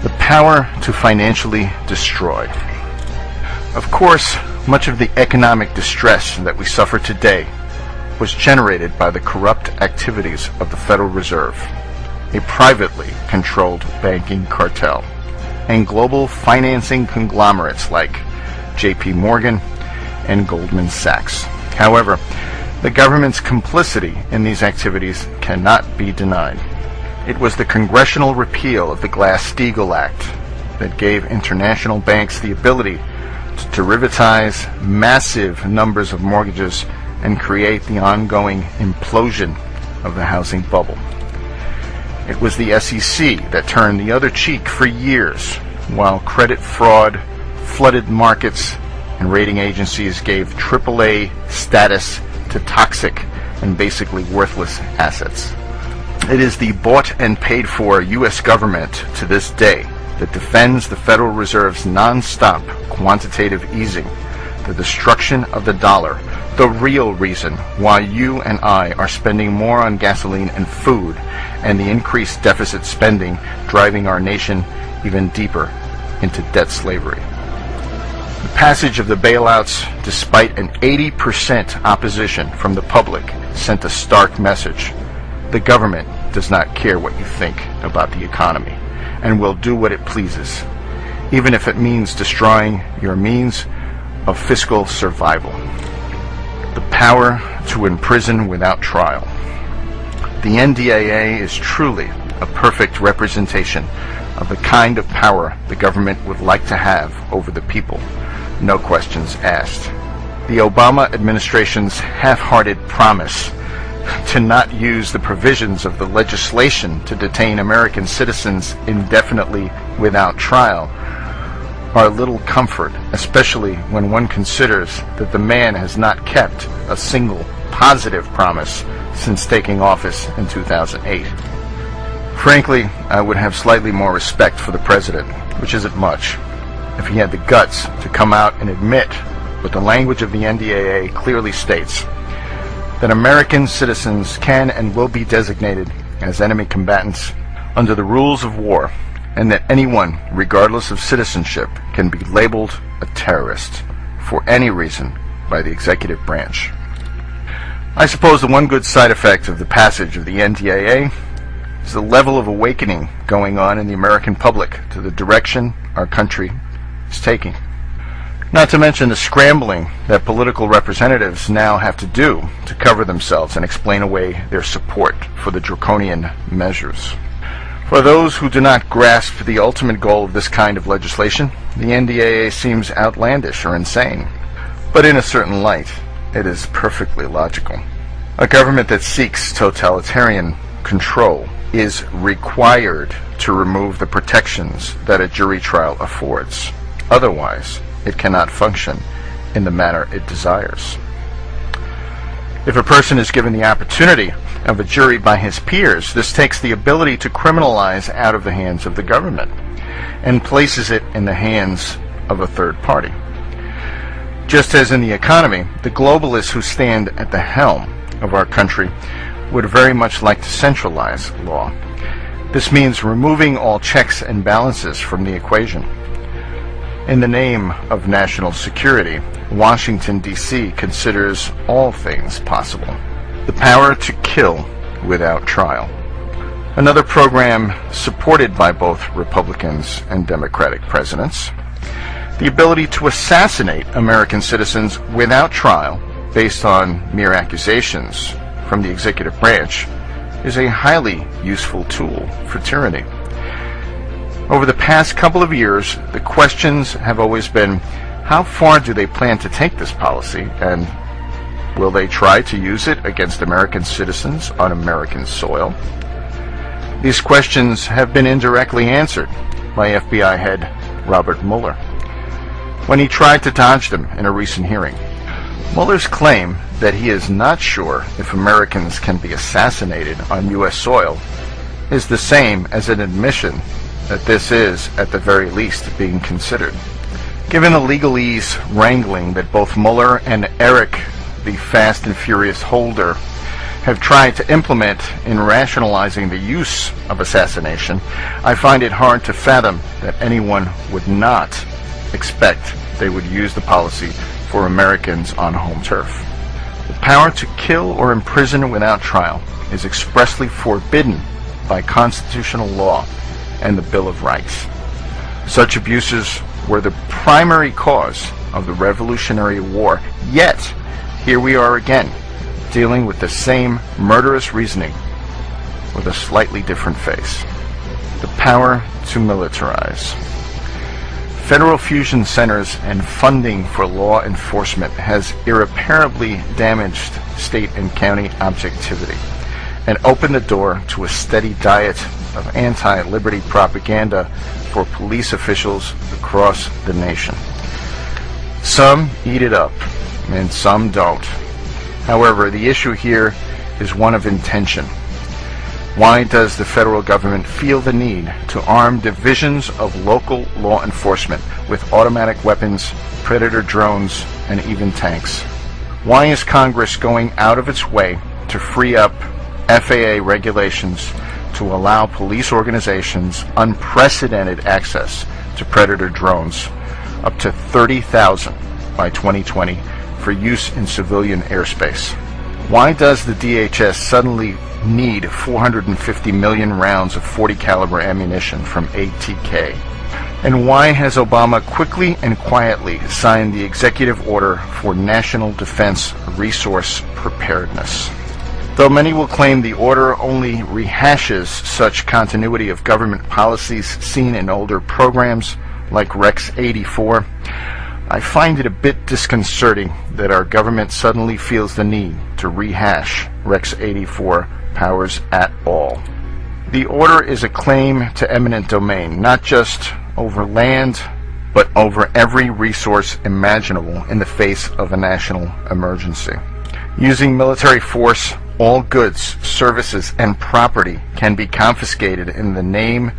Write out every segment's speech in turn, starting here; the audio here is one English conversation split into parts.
The power to financially destroy. Of course, much of the economic distress that we suffer today was generated by the corrupt activities of the Federal Reserve, a privately controlled banking cartel, and global financing conglomerates like J.P. Morgan and Goldman Sachs. However, the government's complicity in these activities cannot be denied. It was the congressional repeal of the Glass-Steagall Act that gave international banks the ability to derivatize massive numbers of mortgages and create the ongoing implosion of the housing bubble. It was the SEC that turned the other cheek for years, while credit fraud flooded markets and rating agencies gave AAA status to toxic and basically worthless assets. It is the bought and paid for U.S. government to this day that defends the Federal Reserve's non-stop quantitative easing, the destruction of the dollar, the real reason why you and I are spending more on gasoline and food, and the increased deficit spending driving our nation even deeper into debt slavery. The passage of the bailouts, despite an 80% opposition from the public, sent a stark message. The government does not care what you think about the economy and will do what it pleases, even if it means destroying your means of fiscal survival. The power to imprison without trial. The NDAA is truly a perfect representation of the kind of power the government would like to have over the people, no questions asked. The Obama administration's half-hearted promise to not use the provisions of the legislation to detain American citizens indefinitely without trial are little comfort, especially when one considers that the man has not kept a single positive promise since taking office in 2008. Frankly, I would have slightly more respect for the president, which isn't much, if he had the guts to come out and admit what the language of the NDAA clearly states, that American citizens can and will be designated as enemy combatants under the rules of war, and that anyone, regardless of citizenship, can be labeled a terrorist for any reason by the executive branch. I suppose the one good side effect of the passage of the NDAA is the level of awakening going on in the American public to the direction our country is taking. Not to mention the scrambling that political representatives now have to do to cover themselves and explain away their support for the draconian measures. For those who do not grasp the ultimate goal of this kind of legislation, the NDAA seems outlandish or insane. But in a certain light, it is perfectly logical. A government that seeks totalitarian control is required to remove the protections that a jury trial affords. Otherwise, it cannot function in the manner it desires. If a person is given the opportunity of a jury by his peers, this takes the ability to criminalize out of the hands of the government and places it in the hands of a third party. Just as in the economy, the globalists who stand at the helm of our country would very much like to centralize law. This means removing all checks and balances from the equation. In the name of national security, Washington, D.C. considers all things possible. The power to kill without trial. Another program supported by both Republicans and Democratic presidents. The ability to assassinate American citizens without trial based on mere accusations from the executive branch is a highly useful tool for tyranny. Over the past couple of years, the questions have always been, how far do they plan to take this policy, and will they try to use it against American citizens on American soil? These questions have been indirectly answered by FBI head Robert Mueller when he tried to dodge them in a recent hearing. Mueller's claim that he is not sure if Americans can be assassinated on U.S. soil is the same as an admission that this is, at the very least, being considered. Given the legalese wrangling that both Mueller and Eric, the Fast and Furious Holder, have tried to implement in rationalizing the use of assassination, I find it hard to fathom that anyone would not expect they would use the policy for Americans on home turf. The power to kill or imprison without trial is expressly forbidden by constitutional law and the Bill of Rights. Such abuses were the primary cause of the Revolutionary War, yet here we are again, dealing with the same murderous reasoning with a slightly different face. The power to militarize. Federal fusion centers and funding for law enforcement has irreparably damaged state and county objectivity and opened the door to a steady diet of anti-liberty propaganda for police officials across the nation. Some eat it up and some don't. However, the issue here is one of intention. Why does the federal government feel the need to arm divisions of local law enforcement with automatic weapons, predator drones, and even tanks? Why is Congress going out of its way to free up FAA regulations to allow police organizations unprecedented access to predator drones, up to 30,000 by 2020, for use in civilian airspace? Why does the DHS suddenly need 450 million rounds of .40 caliber ammunition from ATK? And why has Obama quickly and quietly signed the executive order for National Defense Resource Preparedness? Though many will claim the order only rehashes such continuity of government policies seen in older programs like Rex 84, I find it a bit disconcerting that our government suddenly feels the need to rehash Rex 84 powers at all. The order is a claim to eminent domain, not just over land, but over every resource imaginable in the face of a national emergency. Using military force, all goods, services, and property can be confiscated in the name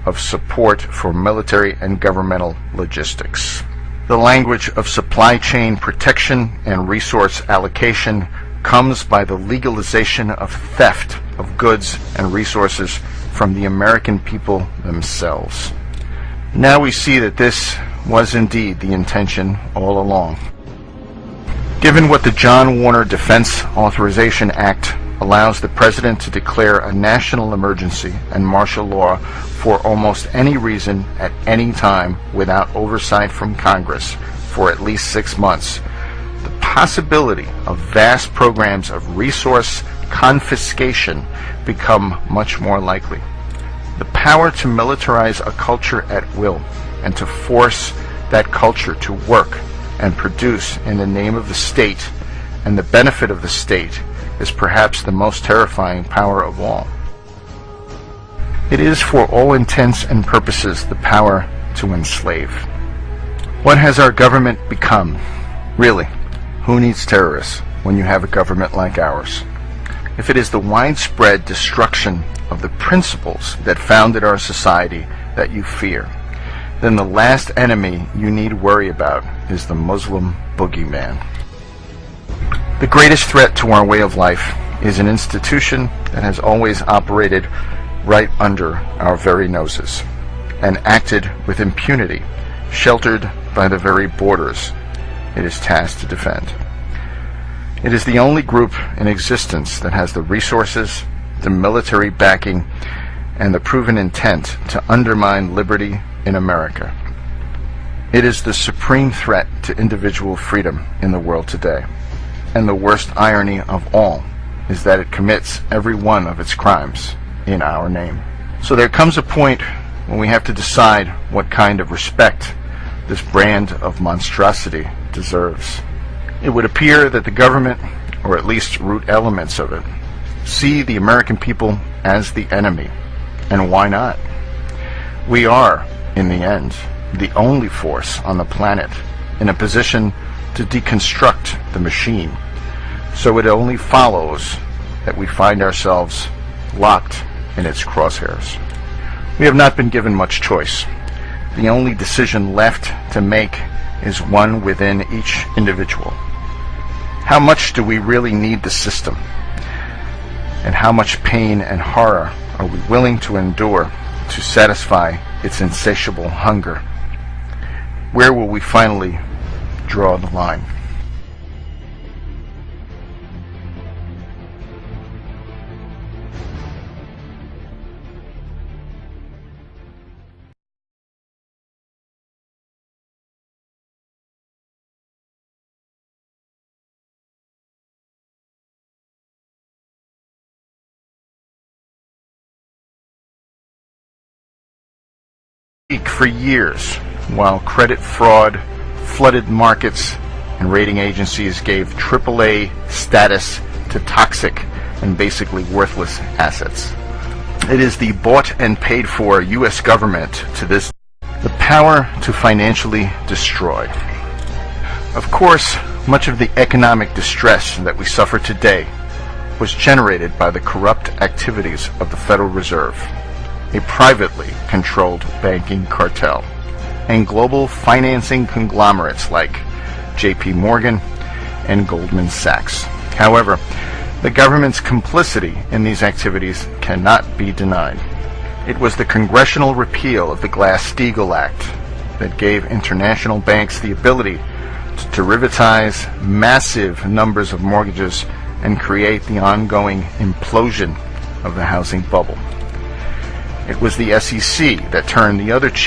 of support for military and governmental logistics. The language of supply chain protection and resource allocation comes by the legalization of theft of goods and resources from the American people themselves. Now we see that this was indeed the intention all along. Given what the John Warner Defense Authorization Act allows the President to declare a national emergency and martial law for almost any reason at any time without oversight from Congress for at least 6 months, the possibility of vast programs of resource confiscation become much more likely. The power to militarize a culture at will and to force that culture to work and produce in the name of the state and the benefit of the state is perhaps the most terrifying power of all. It is, for all intents and purposes, the power to enslave. What has our government become? Really, who needs terrorists when you have a government like ours? If it is the widespread destruction of the principles that founded our society that you fear, then the last enemy you need worry about is the Muslim boogeyman. The greatest threat to our way of life is an institution that has always operated right under our very noses and acted with impunity, sheltered by the very borders it is tasked to defend. It is the only group in existence that has the resources, the military backing, and the proven intent to undermine liberty in America. It is the supreme threat to individual freedom in the world today. And the worst irony of all is that it commits every one of its crimes in our name. So there comes a point when we have to decide what kind of respect this brand of monstrosity deserves. It would appear that the government, or at least root elements of it, see the American people as the enemy. And why not? We are, in the end, the only force on the planet in a position to deconstruct the machine. So it only follows that we find ourselves locked in its crosshairs. We have not been given much choice. The only decision left to make is one within each individual. How much do we really need the system? And how much pain and horror are we willing to endure to satisfy its insatiable hunger? Where will we finally draw the line? For years, while credit fraud flooded markets and rating agencies gave AAA status to toxic and basically worthless assets. It is the bought and paid for U.S. government to this the power to financially destroy. Of course, much of the economic distress that we suffer today was generated by the corrupt activities of the Federal Reserve, a privately controlled banking cartel, and global financing conglomerates like J.P. Morgan and Goldman Sachs. However, the government's complicity in these activities cannot be denied. It was the congressional repeal of the Glass-Steagall Act that gave international banks the ability to derivatize massive numbers of mortgages and create the ongoing implosion of the housing bubble. It was the SEC that turned the other cheek